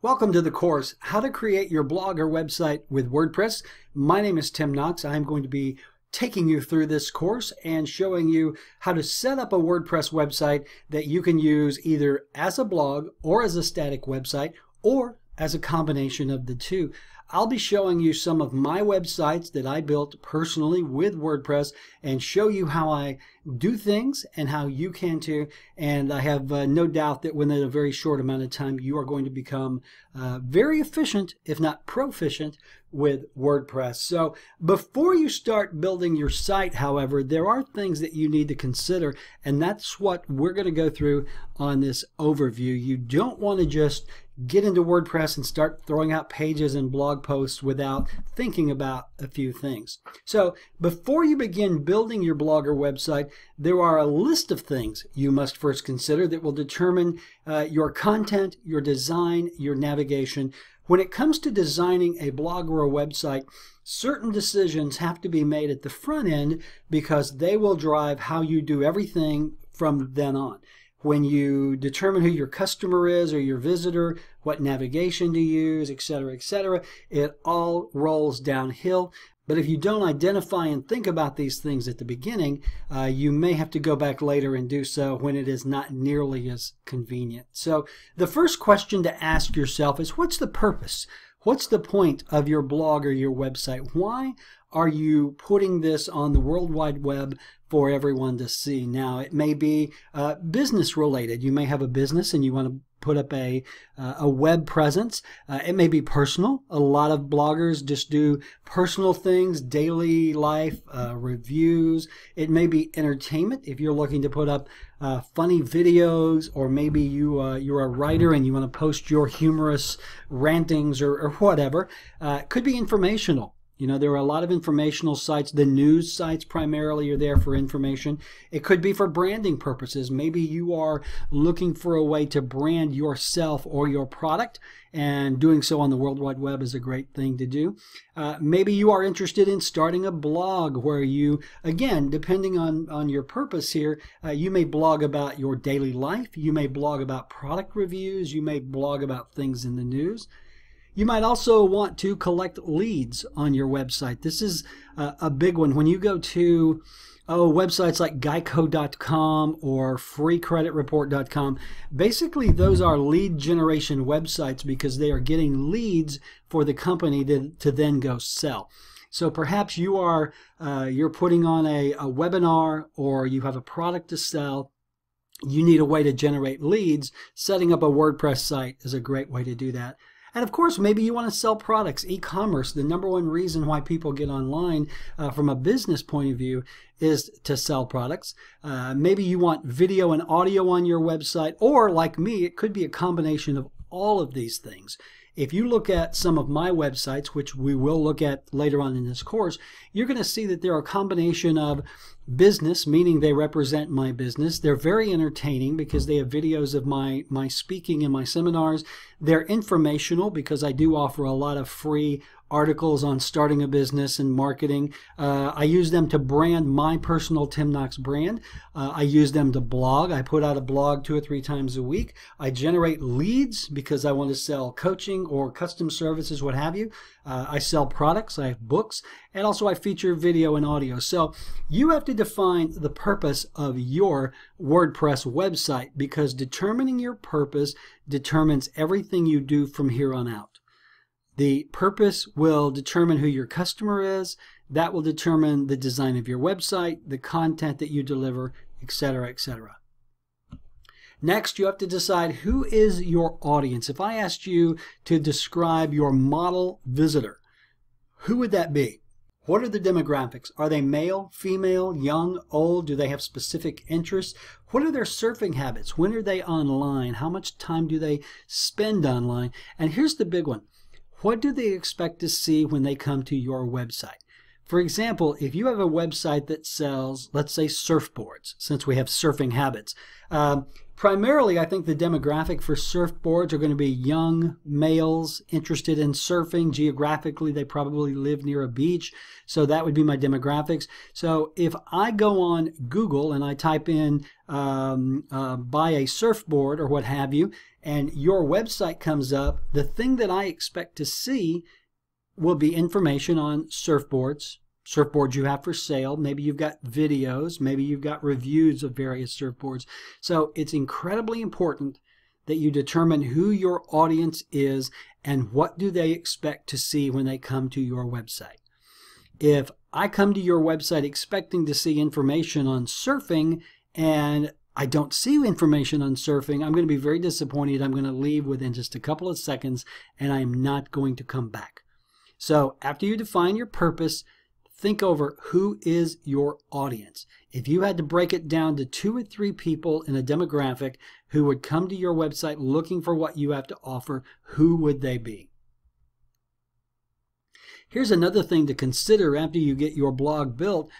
Welcome to the course, How to Create Your Blog or Website with WordPress. My name is Tim Knox. I'm going to be taking you through this course and showing you how to set up a WordPress website that you can use either as a blog or as a static website or as a combination of the two. I'll be showing you some of my websites that I built personally with WordPress and show you how I do things and how you can too. And I have no doubt that within a very short amount of time you are going to become very efficient, if not proficient, with WordPress. So before you start building your site, however, there are things that you need to consider, and that's what we're going to go through on this overview. You don't want to just get into WordPress and start throwing out pages and blog posts without thinking about a few things. So before you begin building your blog or website, there are a list of things you must first consider that will determine your content, your design, your navigation. When it comes to designing a blog or a website, certain decisions have to be made at the front end because they will drive how you do everything from then on. When you determine who your customer is or your visitor, what navigation to use, etc., it all rolls downhill. But if you don't identify and think about these things at the beginning, you may have to go back later and do so when it is not nearly as convenient. So the first question to ask yourself is, what's the purpose? What's the point of your blog or your website? Why are you putting this on the World Wide Web for everyone to see? Now, it may be business related. You may have a business and you want to put up a web presence. It may be personal. A lot of bloggers just do personal things, daily life, reviews. It may be entertainment if you're looking to put up funny videos, or maybe you're a writer and you want to post your humorous rantings or whatever. It could be informational. You know, there are a lot of informational sites. The news sites primarily are there for information. It could be for branding purposes. Maybe you are looking for a way to brand yourself or your product, and doing so on the World Wide Web is a great thing to do. Maybe you are interested in starting a blog where you, again, depending on your purpose here, you may blog about your daily life. You may blog about product reviews. You may blog about things in the news. You might also want to collect leads on your website. This is a big one. When you go to websites like geico.com or freecreditreport.com, basically those are lead generation websites because they are getting leads for the company to then go sell. So perhaps you're putting on a webinar, or you have a product to sell. You need a way to generate leads. Setting up a WordPress site is a great way to do that. And of course, maybe you want to sell products. E-commerce, the number one reason why people get online from a business point of view is to sell products. Maybe you want video and audio on your website, or like me, it could be a combination of all of these things. If you look at some of my websites, which we will look at later on in this course, you're going to see that there are a combination of business, meaning they represent my business. They're very entertaining because they have videos of my speaking and my seminars. They're informational because I do offer a lot of free articles on starting a business and marketing. I use them to brand my personal Tim Knox brand. I use them to blog. I put out a blog 2 or 3 times a week. I generate leads because I want to sell coaching or custom services, what have you. I sell products. I have books. And also I feature video and audio. So you have to define the purpose of your WordPress website, because determining your purpose determines everything you do from here on out. The purpose will determine who your customer is. That will determine the design of your website, the content that you deliver, etc., etc. Next, you have to decide who is your audience. If I asked you to describe your model visitor, who would that be? What are the demographics? Are they male, female, young, old? Do they have specific interests? What are their surfing habits? When are they online? How much time do they spend online? And here's the big one. What do they expect to see when they come to your website? For example, if you have a website that sells, let's say, surfboards, since we have surfing habits, Primarily, I think the demographic for surfboards are going to be young males interested in surfing. Geographically, they probably live near a beach, so that would be my demographics. So if I go on Google and I type in buy a surfboard or what have you, and your website comes up, the thing that I expect to see will be information on surfboards you have for sale. Maybe you've got videos, maybe you've got reviews of various surfboards. So it's incredibly important that you determine who your audience is and what do they expect to see when they come to your website. If I come to your website expecting to see information on surfing and I don't see information on surfing, I'm going to be very disappointed. I'm going to leave within just a couple of seconds and I am not going to come back. So after you define your purpose, think over who is your audience. If you had to break it down to 2 or 3 people in a demographic who would come to your website looking for what you have to offer, who would they be? Here's another thing to consider after you get your blog built.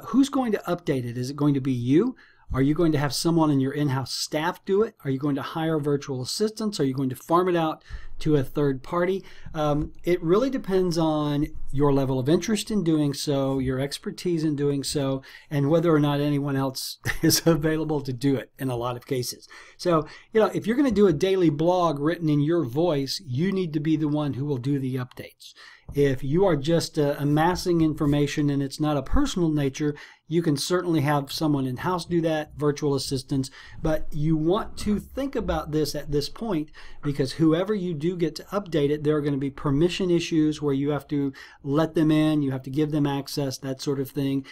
Who's going to update it? Is it going to be you? Are you going to have someone in your in-house staff do it? Are you going to hire virtual assistants? Are you going to farm it out to a third party? It really depends on your level of interest in doing so, your expertise in doing so, and whether or not anyone else is available to do it in a lot of cases. So, if you're going to do a daily blog written in your voice, you need to be the one who will do the updates. If you are just amassing information and it's not a personal nature, you can certainly have someone in-house do that, virtual assistants, but you want to think about this at this point because whoever you do get to update it, there are going to be permission issues where you have to let them in, you have to give them access, that sort of thing.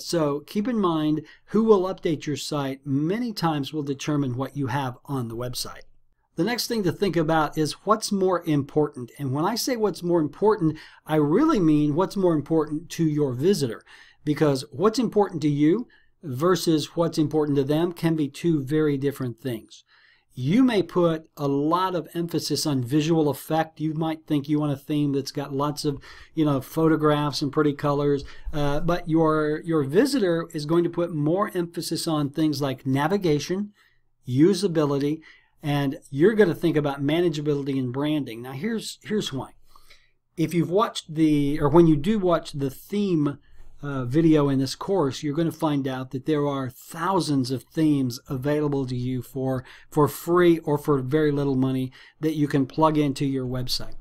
So keep in mind who will update your site many times will determine what you have on the website. The next thing to think about is what's more important. And when I say what's more important, I really mean what's more important to your visitor. Because what's important to you versus what's important to them can be 2 very different things. You may put a lot of emphasis on visual effect. You might think you want a theme that's got lots of, photographs and pretty colors. But your visitor is going to put more emphasis on things like navigation, usability, and you're going to think about manageability and branding. Now here's why. If you've watched when you do watch the theme video in this course, you're going to find out that there are thousands of themes available to you for free or for very little money that you can plug into your website.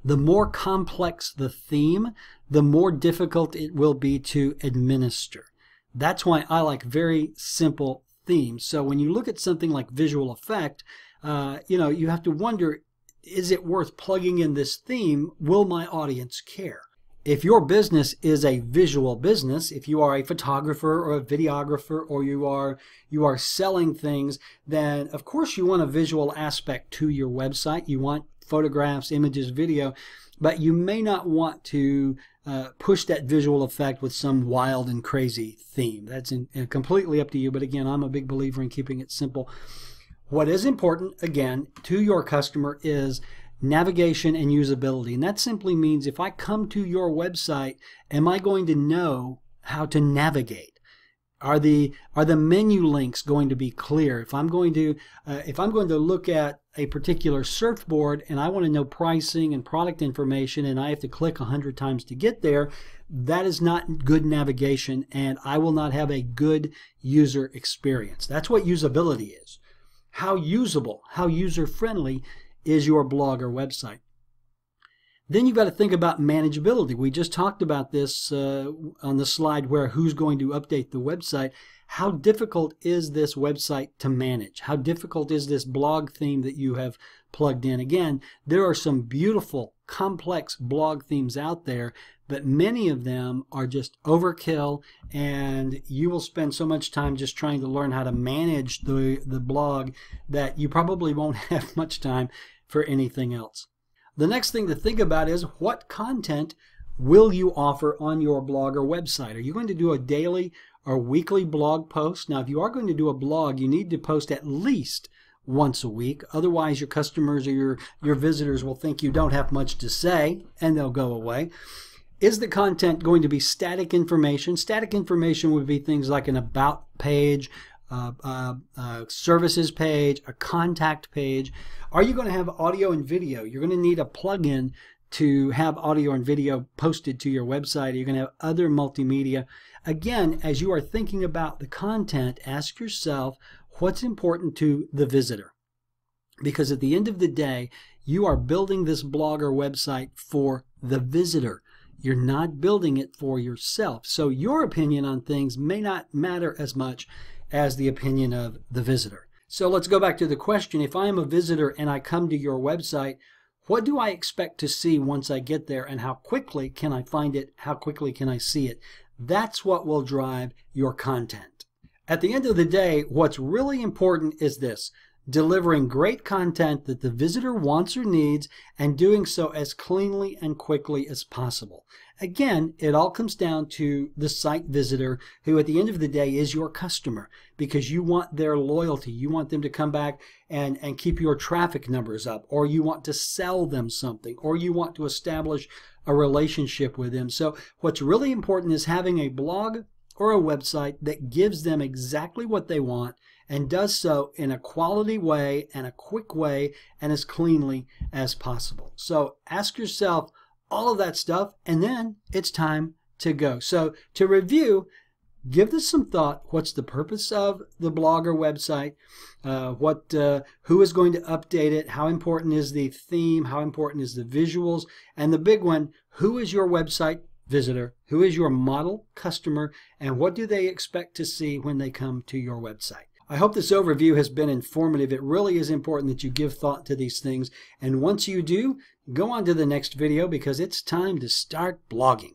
The more complex the theme, the more difficult it will be to administer. That's why I like very simple themes. So when you look at something like visual effect, you have to wonder, is it worth plugging in this theme? Will my audience care? If your business is a visual business, if you are a photographer or a videographer or you are selling things, then of course you want a visual aspect to your website. You want photographs, images, video, but you may not want to push that visual effect with some wild and crazy theme. That's completely up to you, but again, I'm a big believer in keeping it simple. What is important, again, to your customer is navigation and usability. And that simply means if I come to your website, am I going to know how to navigate? Are the menu links going to be clear? If I'm going to look at a particular surfboard and I want to know pricing and product information and I have to click 100 times to get there, that is not good navigation and I will not have a good user experience. That's what usability is. How usable, how user-friendly is your blog or website? Then you've got to think about manageability. We just talked about this on the slide where who's going to update the website. How difficult is this website to manage? How difficult is this blog theme that you have plugged in? Again, there are some beautiful, complex blog themes out there, but many of them are just overkill, and you will spend so much time just trying to learn how to manage the blog that you probably won't have much time for anything else. The next thing to think about is what content will you offer on your blog or website? Are you going to do a daily or weekly blog post? Now, if you are going to do a blog, you need to post at least once a week. Otherwise, your customers or your visitors will think you don't have much to say and they'll go away. Is the content going to be static information? Static information would be things like an about page, services page, a contact page? Are you going to have audio and video? You're going to need a plugin to have audio and video posted to your website. You're going to have other multimedia. Again, as you are thinking about the content, ask yourself what's important to the visitor. Because at the end of the day, you are building this blog or website for the visitor. You're not building it for yourself. So your opinion on things may not matter as much as the opinion of the visitor. So let's go back to the question. If I am a visitor and I come to your website, what do I expect to see once I get there, and how quickly can I find it? How quickly can I see it? That's what will drive your content. At the end of the day, what's really important is this: delivering great content that the visitor wants or needs, and doing so as cleanly and quickly as possible. Again, it all comes down to the site visitor, who at the end of the day is your customer, because you want their loyalty. You want them to come back and keep your traffic numbers up, or you want to sell them something, or you want to establish a relationship with them. So what's really important is having a blog or a website that gives them exactly what they want, and does so in a quality way and a quick way and as cleanly as possible. So ask yourself all of that stuff, and then it's time to go. So to review, give this some thought. What's the purpose of the blog or website? Who is going to update it? How important is the theme? How important is the visuals? And the big one, who is your website visitor? Who is your model customer? And what do they expect to see when they come to your website? I hope this overview has been informative. It really is important that you give thought to these things. And once you do, go on to the next video, because it's time to start blogging.